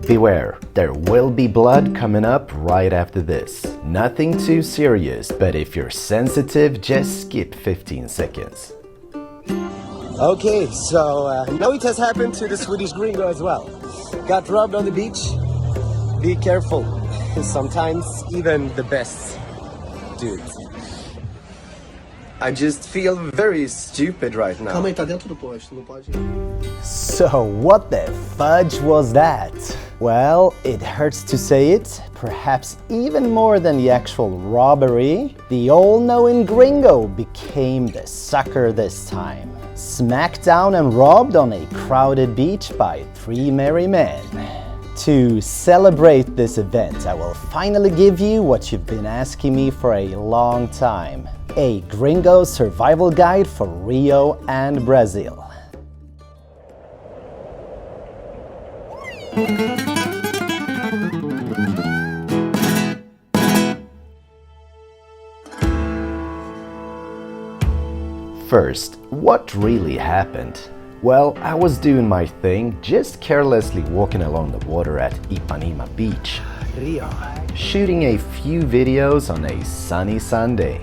Beware, there will be blood coming up right after this. Nothing too serious, but if you're sensitive, just skip 15 seconds. Okay, so now it has happened to the Swedish gringo as well. Got robbed on the beach. Be careful. Sometimes even the best dudes. I just feel very stupid right now. Calma aí, tá dentro do posto, não pode. So what the fudge was that? Well, it hurts to say it, perhaps even more than the actual robbery, the all-knowing gringo became the sucker this time. Smacked down and robbed on a crowded beach by 3 merry men. To celebrate this event, I will finally give you what you've been asking me for a long time. A gringo survival guide for Rio and Brazil. First, what really happened? Well, I was doing my thing, just carelessly walking along the water at Ipanema beach, Rio, shooting a few videos on a sunny Sunday.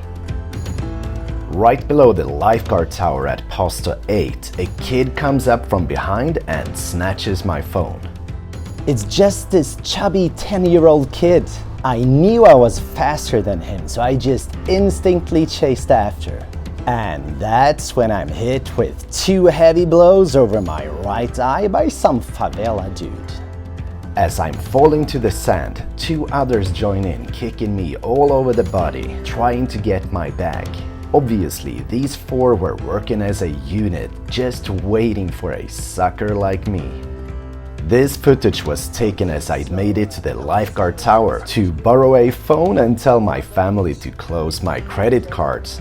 Right below the lifeguard tower at Posto 8, a kid comes up from behind and snatches my phone. It's just this chubby 10-year-old kid. I knew I was faster than him, so I just instinctively chased after. And that's when I'm hit with 2 heavy blows over my right eye by some Favela dude. As I'm falling to the sand, 2 others join in, kicking me all over the body, trying to get my bag. Obviously, these 4 were working as a unit, just waiting for a sucker like me. This footage was taken as I'd made it to the lifeguard tower to borrow a phone and tell my family to close my credit cards,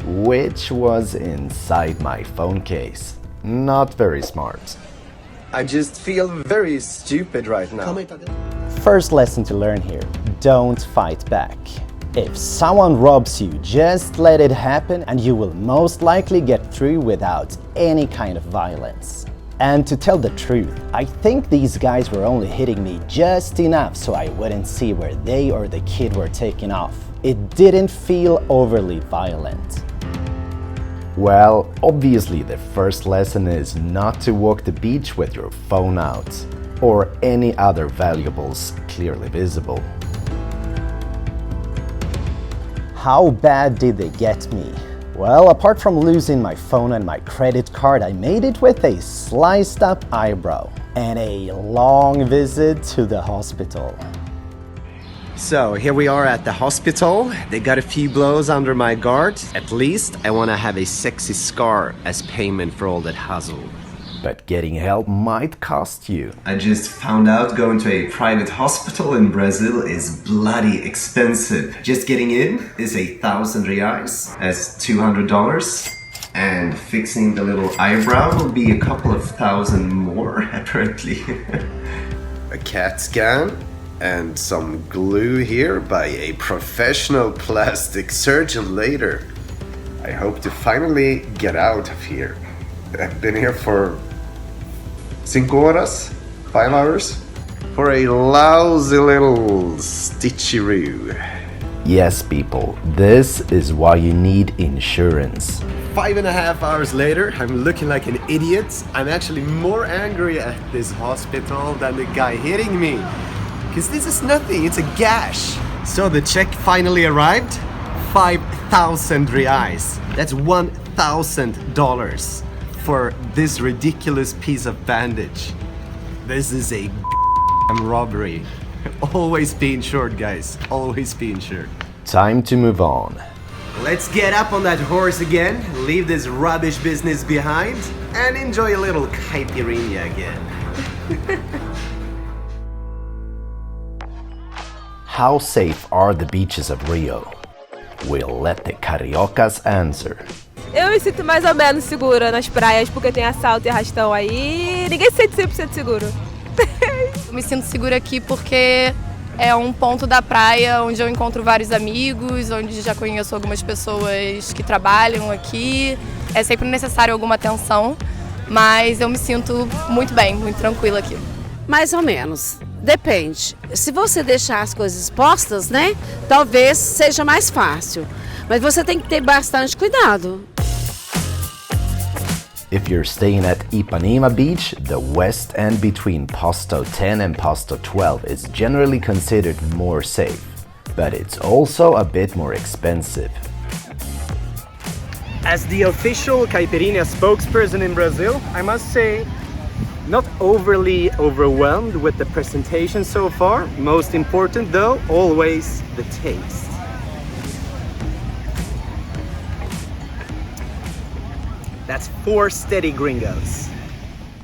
which was inside my phone case. Not very smart. I just feel very stupid right now. Calma aí, tá dentro. First lesson to learn here, don't fight back. If someone robs you, just let it happen and you will most likely get through without any kind of violence. And to tell the truth, I think these guys were only hitting me just enough so I wouldn't see where they or the kid were taking off. It didn't feel overly violent. Well, obviously the first lesson is not to walk the beach with your phone out, or any other valuables clearly visible. How bad did they get me? Well, apart from losing my phone and my credit card, I made it with a sliced up eyebrow and a long visit to the hospital. So here we are at the hospital. They got a few blows under my guard. At least I want to have a sexy scar as payment for all that hassle. But getting help might cost you. I just found out going to a private hospital in Brazil is bloody expensive. Just getting in is 1,000 reais, that's $200. And fixing the little eyebrow will be a couple of thousand more, apparently. A CAT scan and some glue here by a professional plastic surgeon later. I hope to finally get out of here. I've been here for 5 horas, 5 hours, for a lousy little stitcheroo. Yes, people, this is why you need insurance. 5.5 hours later, I'm looking like an idiot. I'm actually more angry at this hospital than the guy hitting me. Because this is nothing, it's a gash. So the check finally arrived. 5,000 reais. That's $1,000 for this ridiculous piece of bandage. This is a robbery. Always be insured, guys. Always be insured. Time to move on. Let's get up on that horse again, leave this rubbish business behind, and enjoy a little caipirinha again. How safe are the beaches of Rio? We'll let the cariocas answer. Eu me sinto mais ou menos segura nas praias porque tem assalto e arrastão aí. Ninguém se sente 100% seguro. Eu me sinto segura aqui porque é um ponto da praia onde eu encontro vários amigos, onde já conheço algumas pessoas que trabalham aqui. É sempre necessário alguma atenção, mas eu me sinto muito bem, muito tranquila aqui. Mais ou menos. Depende. Se você deixar as coisas expostas, né? Talvez seja mais fácil. Mas você tem que ter bastante cuidado. If you're staying at Ipanema Beach, the west end between Posto 10 and Posto 12 is generally considered more safe, but it's also a bit more expensive. As the official caipirinha spokesperson in Brazil, I must say, not overly overwhelmed with the presentation so far. Most important though, always the taste. That's 4 steady gringos.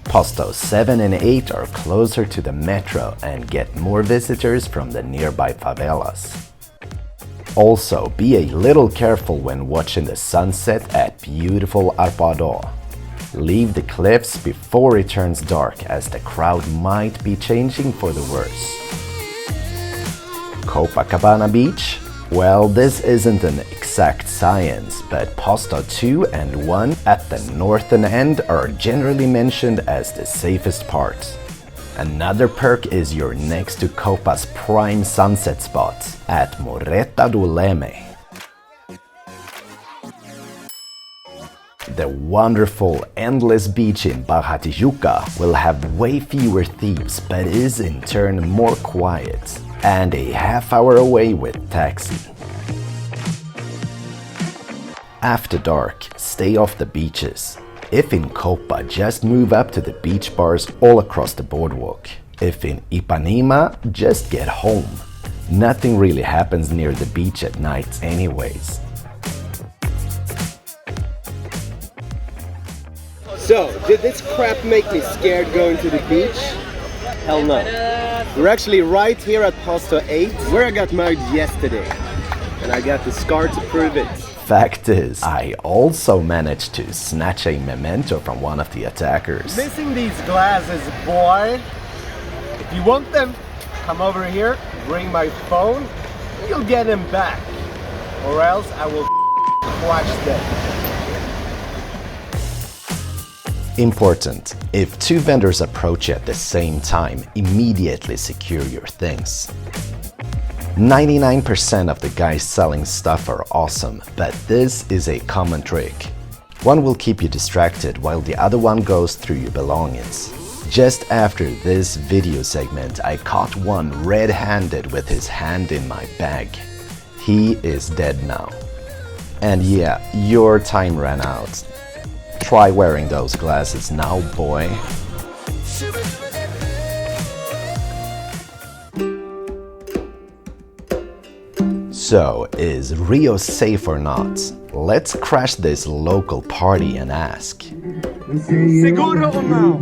Postos 7 and 8 are closer to the metro and get more visitors from the nearby favelas. Also, be a little careful when watching the sunset at beautiful Arpoador. Leave the cliffs before it turns dark, as the crowd might be changing for the worse. Copacabana Beach? Well, this isn't an exact science, but Posto 2 and 1 at the northern end are generally mentioned as the safest parts. Another perk is you're next to Copa's prime sunset spot at Morreta do Leme. The wonderful, endless beach in Barra Tijuca will have way fewer thieves, but is in turn more quiet, and a half-hour away with taxi. After dark, stay off the beaches. If in Copa, just move up to the beach bars all across the boardwalk. If in Ipanema, just get home. Nothing really happens near the beach at night anyways. So, did this crap make me scared going to the beach? Hell no. We're actually right here at Posto 8, where I got married yesterday. And I got the scar to prove it. Fact is, I also managed to snatch a memento from one of the attackers. Missing these glasses, boy. If you want them, come over here, bring my phone, you'll get them back. Or else I will clutch them. Important: if 2 vendors approach you at the same time, immediately secure your things. 99% of the guys selling stuff are awesome, but this is a common trick. One will keep you distracted while the other one goes through your belongings. Just after this video segment, I caught one red-handed with his hand in my bag. He is dead now. And yeah, your time ran out. Try wearing those glasses now, boy. So, is Rio safe or not? Let's crash this local party and ask. Seguro ou não?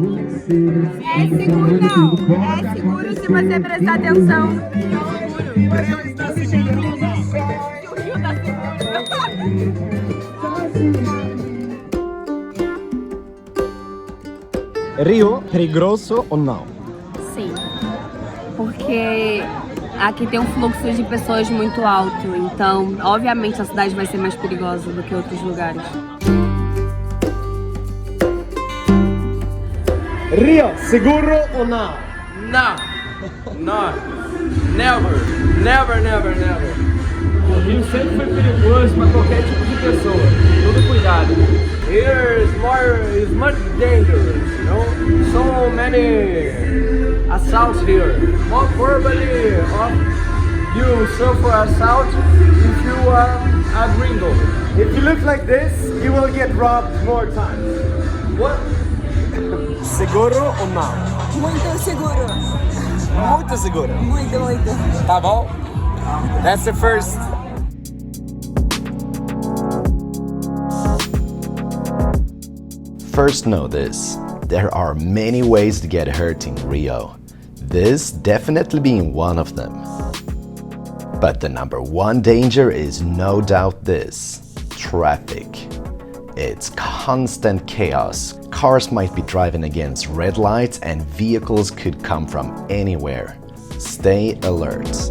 É seguro não. É seguro se você prestar atenção. Rio, perigoso ou não? Sim, porque aqui tem um fluxo de pessoas muito alto, então, obviamente, a cidade vai ser mais perigosa do que outros lugares. Rio, seguro ou não? Não, não, never, never, never, never. O Rio sempre foi perigoso para qualquer tipo de pessoa. Todo cuidado. Here is much dangerous, you know. So many assaults here. More probably you suffer assault if you are a gringo. If you look like this, you will get robbed more times. What? Seguro ou não? Muito seguro. Muito seguro. Muito, muito. Tá bom? That's the first. First, know this: there are many ways to get hurt in Rio, this definitely being one of them. But the number one danger is no doubt this: traffic. It's constant chaos. Cars might be driving against red lights and vehicles could come from anywhere. Stay alert.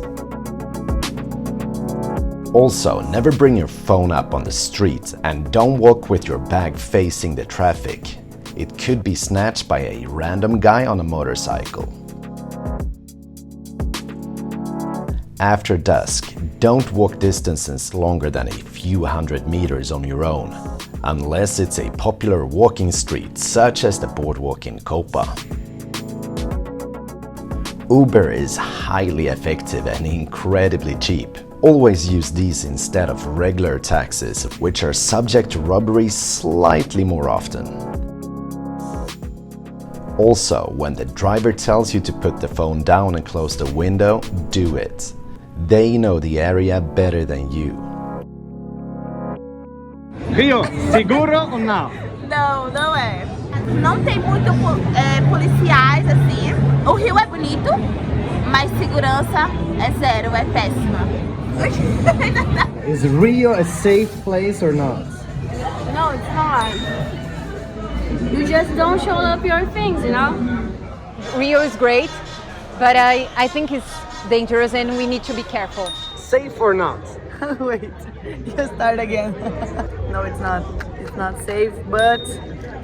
Also, never bring your phone up on the street and don't walk with your bag facing the traffic. It could be snatched by a random guy on a motorcycle. After dusk, don't walk distances longer than a few hundred meters on your own, unless it's a popular walking street such as the boardwalk in Copa. Uber is highly effective and incredibly cheap. Always use these instead of regular taxis, which are subject to robbery slightly more often. Also, when the driver tells you to put the phone down and close the window, do it. They know the area better than you. Rio, seguro ou não? Não, não é. Não tem muito policiais assim. O Rio é bonito, mas segurança é zero, é péssima. Is Rio a safe place or not? No, it's not. You just don't show up your things, you know? Rio is great, but I think it's dangerous and we need to be careful. Safe or not? Wait, you start again. No, it's not. It's not safe, but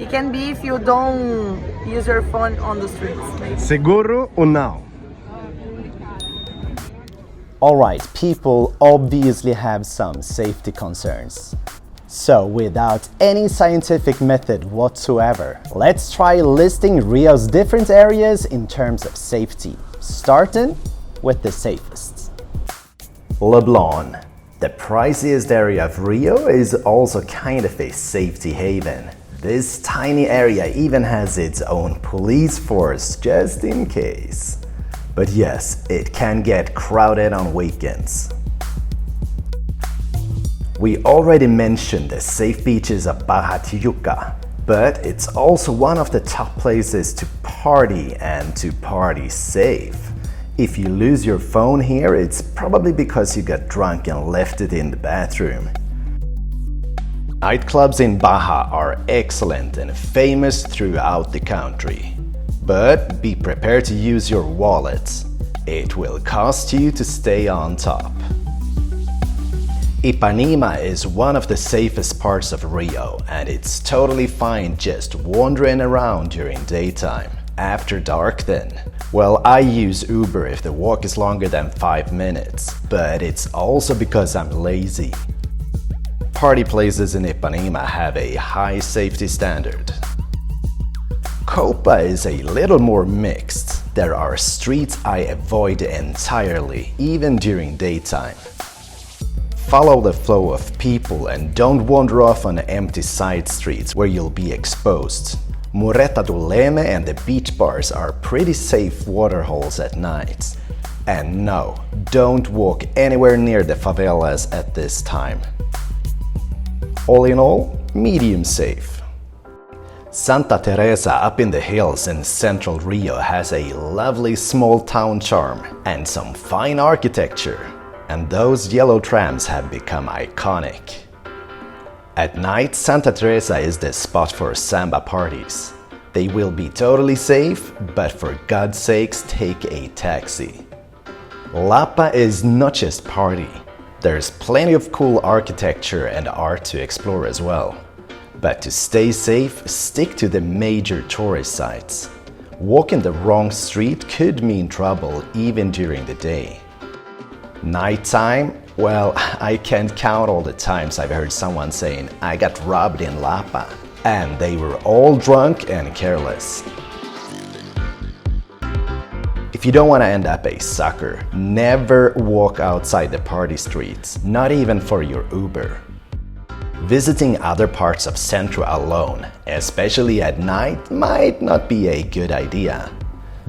it can be if you don't use your phone on the streets. Maybe. Seguro ou não? Alright, people obviously have some safety concerns. So, without any scientific method whatsoever, let's try listing Rio's different areas in terms of safety, starting with the safest. Leblon. The priciest area of Rio is also kind of a safety haven. This tiny area even has its own police force just in case. But yes, it can get crowded on weekends. We already mentioned the safe beaches of Barra, Tijuca, but it's also one of the top places to party and to party safe. If you lose your phone here, it's probably because you got drunk and left it in the bathroom. Nightclubs in Barra are excellent and famous throughout the country. But be prepared to use your wallet. It will cost you to stay on top. Ipanema is one of the safest parts of Rio, and it's totally fine just wandering around during daytime. After dark then? Well, I use Uber if the walk is longer than 5 minutes, but it's also because I'm lazy. Party places in Ipanema have a high safety standard. Copa is a little more mixed. There are streets I avoid entirely, even during daytime. Follow the flow of people and don't wander off on empty side streets where you'll be exposed. Mureta do Leme and the beach bars are pretty safe waterholes at night. And no, don't walk anywhere near the favelas at this time. All in all, medium safe. Santa Teresa up in the hills in central Rio has a lovely small town charm and some fine architecture, and those yellow trams have become iconic. At night, Santa Teresa is the spot for samba parties. They will be totally safe, but for God's sakes, take a taxi. Lapa is not just party. There's plenty of cool architecture and art to explore as well. But to stay safe, stick to the major tourist sites. Walking the wrong street could mean trouble even during the day. Nighttime? Well, I can't count all the times I've heard someone saying, "I got robbed in Lapa," and they were all drunk and careless. If you don't want to end up a sucker, never walk outside the party streets, not even for your Uber. Visiting other parts of Centro alone, especially at night, might not be a good idea.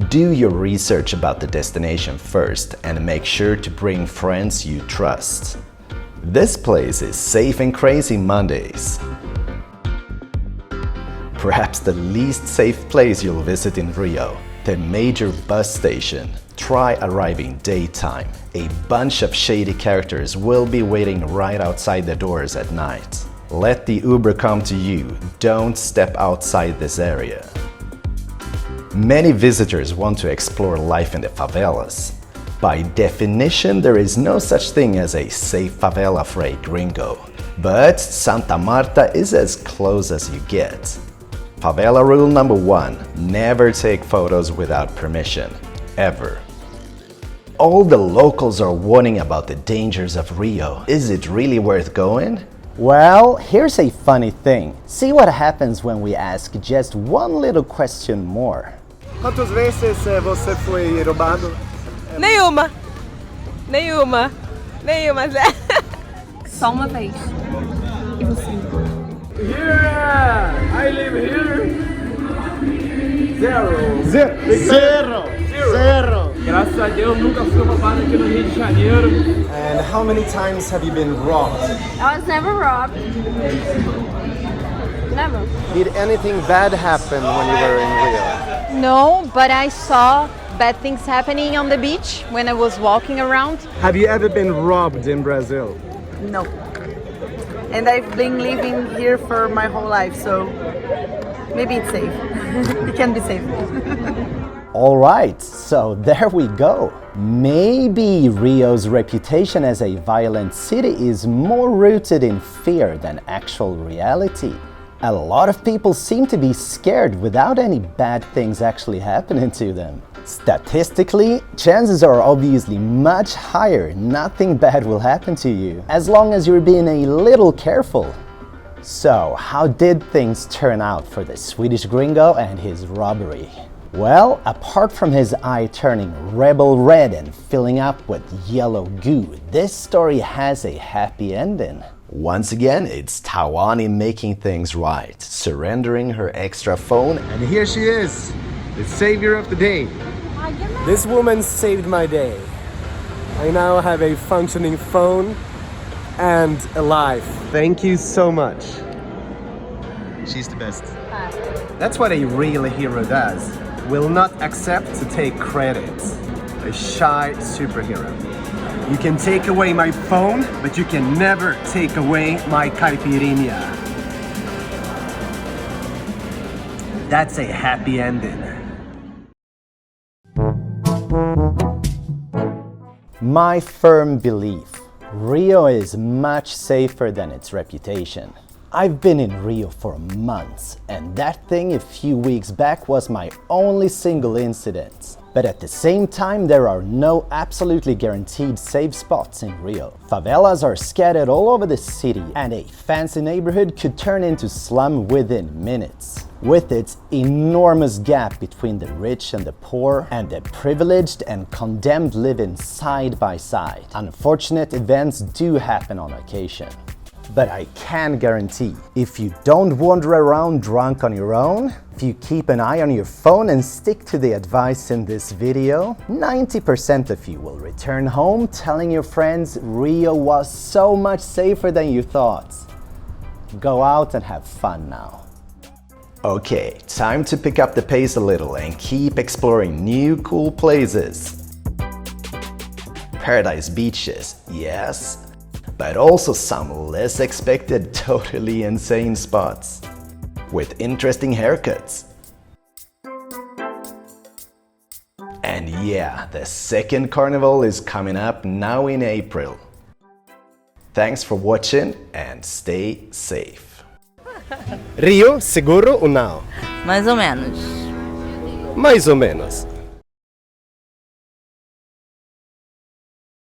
Do your research about the destination first and make sure to bring friends you trust. This place is safe and crazy Mondays. Perhaps the least safe place you'll visit in Rio, the major bus station. Try arriving daytime. A bunch of shady characters will be waiting right outside the doors at night. Let the Uber come to you. Don't step outside this area. Many visitors want to explore life in the favelas. By definition, there is no such thing as a safe favela for a gringo. But Santa Marta is as close as you get. Favela rule number 1, never take photos without permission, ever. all the locals are warning about the dangers of Rio. Is it really worth going? Well, here's a funny thing. See what happens when we ask just one little question more. Quantas vezes você foi roubado? Nenhuma. Zé. Só uma vez. E você? Here, I live here. Zero. Graças a Deus nunca fui roubado aqui no Rio de Janeiro. And how many times have you been robbed? I was never robbed. Never. Did anything bad happen when you were in Rio? No, but I saw bad things happening on the beach when I was walking around. Have you ever been robbed in Brazil? No. And I've been living here for my whole life, so maybe it's safe. It can be safe. Alright, so there we go. Maybe Rio's reputation as a violent city is more rooted in fear than actual reality. A lot of people seem to be scared without any bad things actually happening to them. Statistically, chances are obviously much higher nothing bad will happen to you, as long as you're being a little careful. So, how did things turn out for the Swedish gringo and his robbery? Well, apart from his eye turning rebel red and filling up with yellow goo, this story has a happy ending. Once again, it's Tawani making things right, surrendering her extra phone. And here she is, the savior of the day. This woman saved my day. I now have a functioning phone and a life. Thank you so much. She's the best. That's what a real hero does. Will not accept to take credit. A shy superhero. You can take away my phone, but you can never take away my caipirinha. That's a happy ending. My firm belief, Rio is much safer than its reputation. I've been in Rio for months, and that thing a few weeks back was my only single incident. But at the same time, there are no absolutely guaranteed safe spots in Rio. Favelas are scattered all over the city, and a fancy neighborhood could turn into slum within minutes. With its enormous gap between the rich and the poor, and the privileged and condemned living side by side, unfortunate events do happen on occasion. But I can guarantee, if you don't wander around drunk on your own, if you keep an eye on your phone and stick to the advice in this video, 90% of you will return home telling your friends Rio was so much safer than you thought. Go out and have fun now. Okay, time to pick up the pace a little and keep exploring new cool places. Paradise beaches, yes. But also some less expected, totally insane spots with interesting haircuts. And yeah, the second carnival is coming up now in April. Thanks for watching and stay safe. Rio, seguro ou não? Mais ou menos. Mais ou menos.